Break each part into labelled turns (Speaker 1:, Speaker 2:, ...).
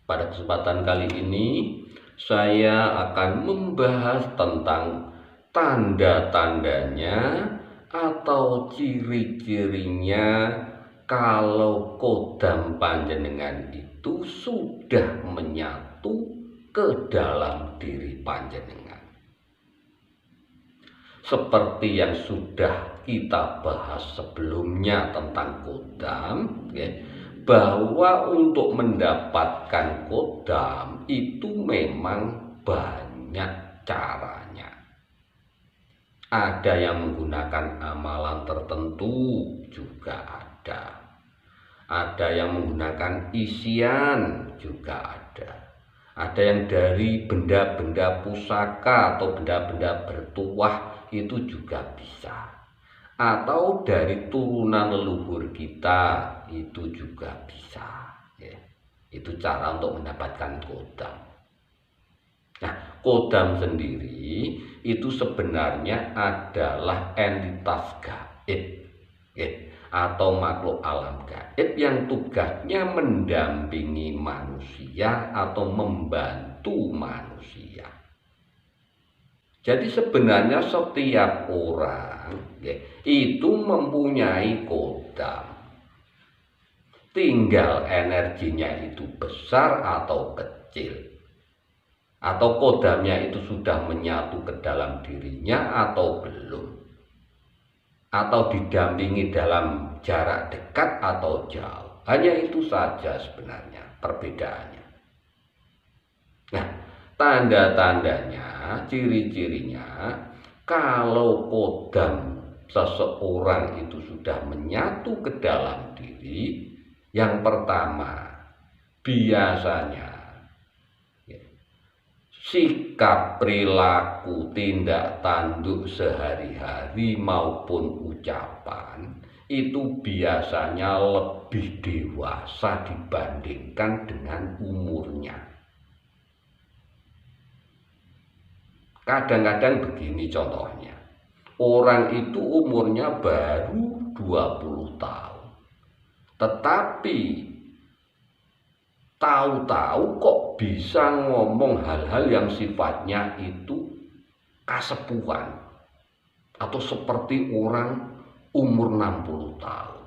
Speaker 1: Pada kesempatan kali ini saya akan membahas tentang tanda-tandanya atau ciri-cirinya kalau kodam panjenengan itu sudah menyatu ke dalam diri panjenengan. Seperti yang sudah kita bahas sebelumnya tentang kodam, bahwa untuk mendapatkan kodam itu memang banyak caranya. Ada yang menggunakan amalan tertentu juga ada. Ada yang menggunakan isian juga ada. Ada yang dari benda-benda pusaka atau benda-benda bertuah itu juga bisa. Atau dari turunan leluhur kita itu juga bisa. Itu cara untuk mendapatkan kodam. Nah, kodam sendiri itu sebenarnya adalah entitas gaib atau makhluk alam gaib yang tugasnya mendampingi manusia atau membantu manusia. Jadi sebenarnya setiap orang itu mempunyai kodam. Tinggal energinya itu besar atau kecil. Atau kodamnya itu sudah menyatu ke dalam dirinya atau belum. Atau didampingi dalam jarak dekat atau jauh. Hanya itu saja sebenarnya perbedaannya. Nah, tanda-tandanya, ciri-cirinya, kalau kodam seseorang itu sudah menyatu ke dalam diri, yang pertama, biasanya sikap, perilaku, tindak tanduk sehari-hari maupun ucapan itu biasanya lebih dewasa dibandingkan dengan umurnya. Kadang-kadang begini contohnya, orang itu umurnya baru 20 tahun, tetapi tahu-tahu kok bisa ngomong hal-hal yang sifatnya itu kasepuhan atau seperti orang umur 60 tahun.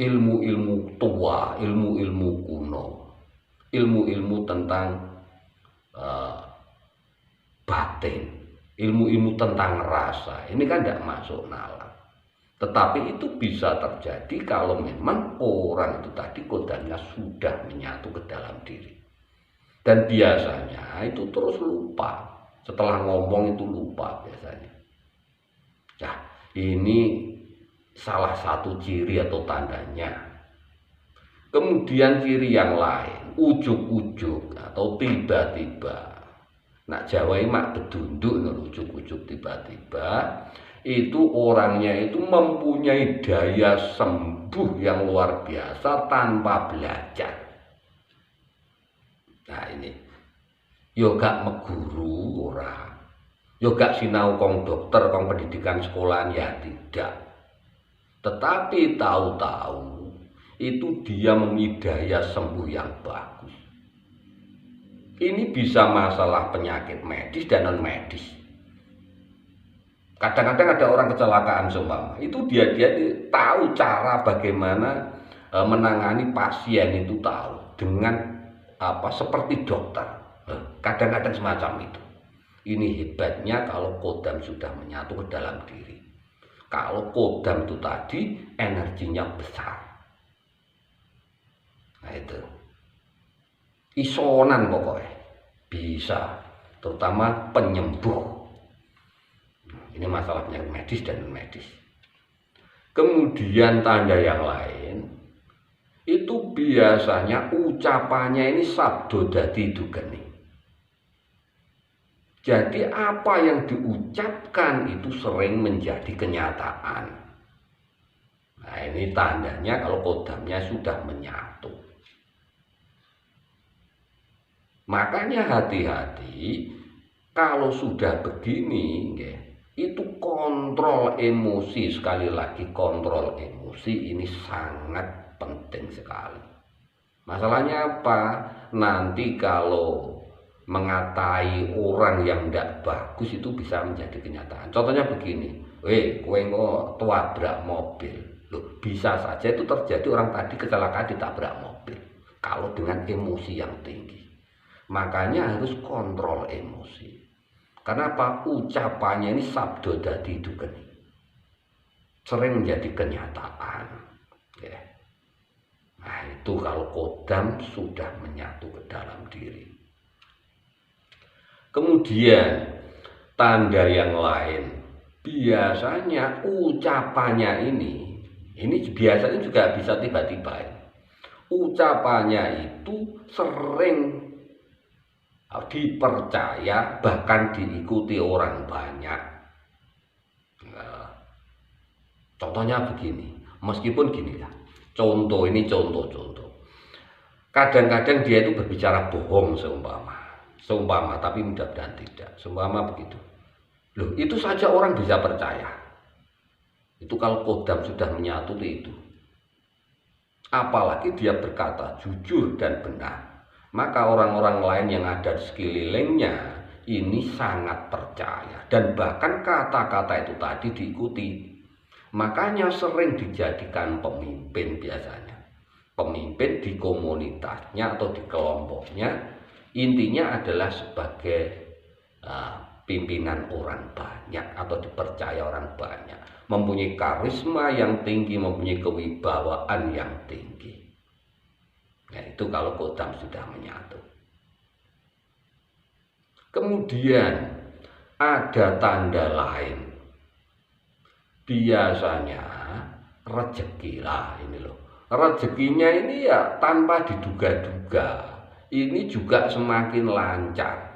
Speaker 1: Ilmu-ilmu tua, ilmu-ilmu kuno, ilmu-ilmu tentang batin, ilmu-ilmu tentang rasa, ini kan tidak masuk nalar. Tetapi itu bisa terjadi kalau memang orang itu tadi kodamnya sudah menyatu ke dalam diri. Dan biasanya itu terus lupa, setelah ngomong itu lupa biasanya. Nah, ini salah satu ciri atau tandanya. Kemudian ciri yang lain, ujuk-ujuk atau tiba-tiba. Nak Jawa ini mak bedunduk, ujuk-ujuk tiba-tiba, itu orangnya itu mempunyai daya sembuh yang luar biasa tanpa belajar. Nah ini, yo gak meguru ora, yo gak sinau kong dokter, kong pendidikan sekolahan ya tidak. Tetapi tahu-tahu itu dia mempunyai daya sembuh yang bagus. Ini bisa masalah penyakit medis dan non medis. Kadang-kadang ada orang kecelakaan seumpama, itu dia tahu cara bagaimana menangani pasien itu tahu dengan seperti dokter. Kadang-kadang semacam itu. Ini hebatnya kalau kodam sudah menyatu ke dalam diri. Kalau kodam itu tadi energinya besar. Nah itu. Isonan pokoknya bisa, terutama penyembuh. Ini masalah penyakit medis dan non medis. Kemudian tanda yang lain itu biasanya ucapannya ini sabdo dadi dugeni. Jadi apa yang diucapkan itu sering menjadi kenyataan. Nah ini tandanya kalau kodamnya sudah menyatu. Makanya hati-hati kalau sudah begini, itu kontrol emosi. Sekali lagi kontrol emosi ini sangat penting sekali. Masalahnya apa? Nanti kalau mengatai orang yang tidak bagus itu bisa menjadi kenyataan. Contohnya begini, kowe kok tabrak mobil. Loh, bisa saja itu terjadi, orang tadi kecelakaan ditabrak mobil. Kalau dengan emosi yang tinggi. Makanya harus kontrol emosi. Karena apa? Ucapannya ini sabdo dadi dugeni. Sering menjadi kenyataan. Ya. Nah itu kalau kodam sudah menyatu ke dalam diri. Kemudian tanda yang lain, biasanya ucapannya ini biasanya juga bisa tiba-tiba. Ucapannya itu sering dipercaya, bahkan diikuti orang banyak. Nah, contohnya begini, meskipun gini ya, contoh. Kadang-kadang dia itu berbicara bohong seumpama, tapi mudah-mudahan tidak. Seumpama begitu. Loh, itu saja orang bisa percaya. Itu kalau kodam sudah menyatu itu. Apalagi dia berkata jujur dan benar. Maka orang-orang lain yang ada di sekelilingnya ini sangat percaya. Dan bahkan kata-kata itu tadi diikuti. Makanya sering dijadikan pemimpin biasanya. Pemimpin di komunitasnya atau di kelompoknya, intinya adalah sebagai pimpinan orang banyak atau dipercaya orang banyak, mempunyai karisma yang tinggi, mempunyai kewibawaan yang tinggi. Nah itu kalau kodam sudah menyatu. Kemudian ada tanda lain, biasanya rezeki lah ini loh. Rezekinya ini ya tanpa diduga-duga, ini juga semakin lancar.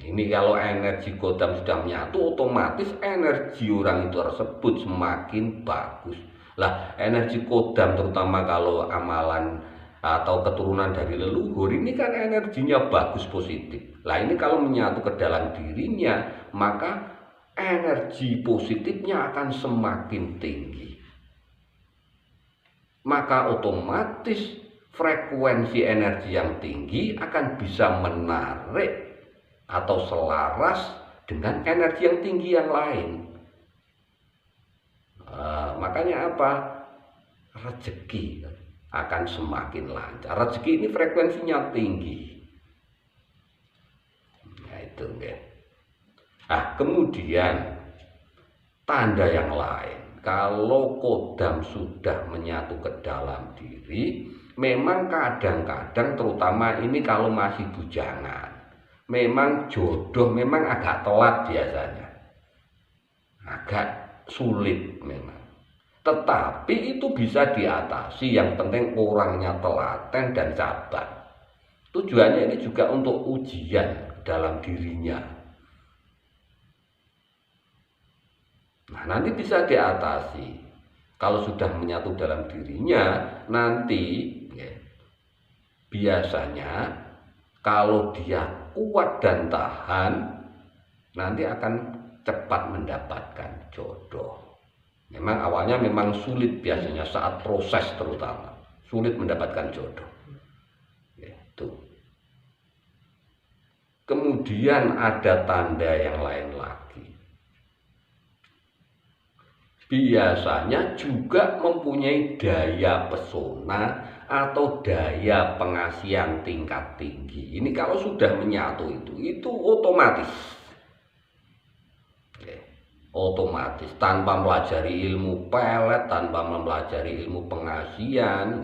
Speaker 1: Ini kalau energi kodam sudah menyatu, otomatis energi orang itu tersebut semakin bagus. Lah energi kodam terutama kalau amalan atau keturunan dari leluhur ini kan energinya bagus, positif. Lah ini kalau menyatu ke dalam dirinya, maka energi positifnya akan semakin tinggi. Maka otomatis frekuensi energi yang tinggi akan bisa menarik atau selaras dengan energi yang tinggi yang lain. Makanya apa? Rezeki akan semakin lancar. Rezeki ini frekuensinya tinggi. Nah itu ya. Kemudian tanda yang lain, kalau kodam sudah menyatu ke dalam diri, memang kadang-kadang terutama ini kalau masih bujangan, memang jodoh memang agak telat biasanya, agak sulit memang. Tetapi itu bisa diatasi, yang penting orangnya telaten dan sabar. Tujuannya ini juga untuk ujian dalam dirinya. Nah nanti bisa diatasi. Kalau sudah menyatu dalam dirinya, nanti ya, biasanya kalau dia kuat dan tahan, nanti akan cepat mendapatkan jodoh. Memang awalnya memang sulit biasanya saat proses, terutama sulit mendapatkan jodoh. Itu. Kemudian ada tanda yang lain lagi. Biasanya juga mempunyai daya pesona atau daya pengasihan tingkat tinggi. Ini kalau sudah menyatu itu otomatis. Otomatis tanpa mempelajari ilmu pelet, tanpa mempelajari ilmu pengasihan.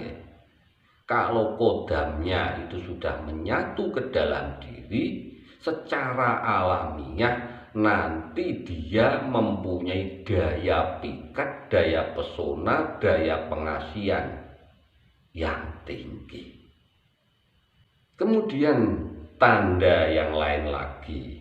Speaker 1: Kalau kodamnya itu sudah menyatu ke dalam diri, secara alamiah nanti dia mempunyai daya pikat, daya pesona, daya pengasihan yang tinggi. Kemudian tanda yang lain lagi,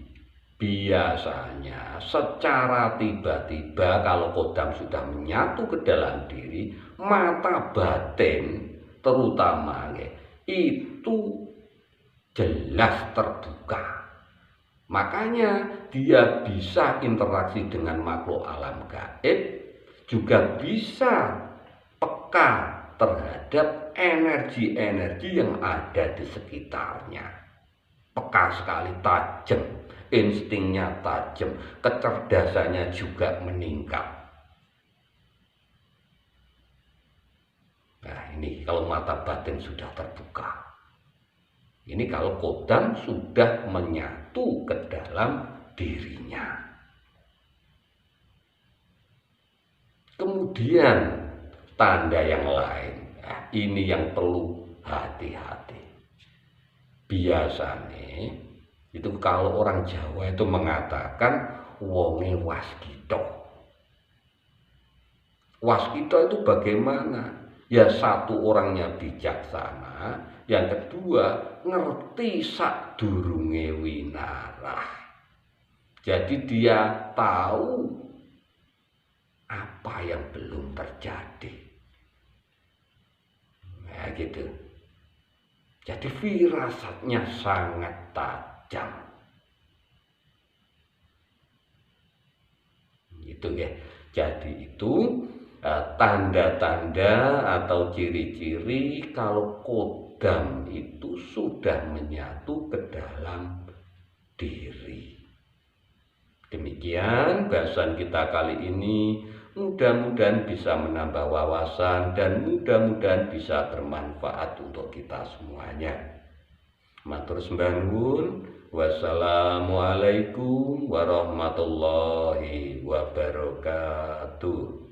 Speaker 1: biasanya secara tiba-tiba kalau kodam sudah menyatu ke dalam diri, mata batin terutama itu jelas terbuka. Makanya dia bisa interaksi dengan makhluk alam gaib, juga bisa peka terhadap energi-energi yang ada di sekitarnya. Peka sekali, tajam, instingnya tajam, kecerdasannya juga meningkat. Nah ini kalau mata batin sudah terbuka. Ini kalau kodam sudah menyatu ke dalam dirinya. Kemudian tanda yang lain, nah, ini yang perlu hati-hati. Biasanya itu kalau orang Jawa itu mengatakan wonge waskita. Waskita itu bagaimana? Ya satu orangnya bijaksana, yang kedua ngerti sadurunge winarah. Jadi dia tahu apa yang belum terjadi. Nah gitu. Jadi firasatnya sangat tajam. Gitu ya. Jadi itu tanda-tanda atau ciri-ciri kalau kodam itu sudah menyatu ke dalam diri. Demikian bahasan kita kali ini, mudah-mudahan bisa menambah wawasan dan mudah-mudahan bisa bermanfaat untuk kita semuanya. Matur sembah nuwun. Wassalamualaikum warahmatullahi wabarakatuh.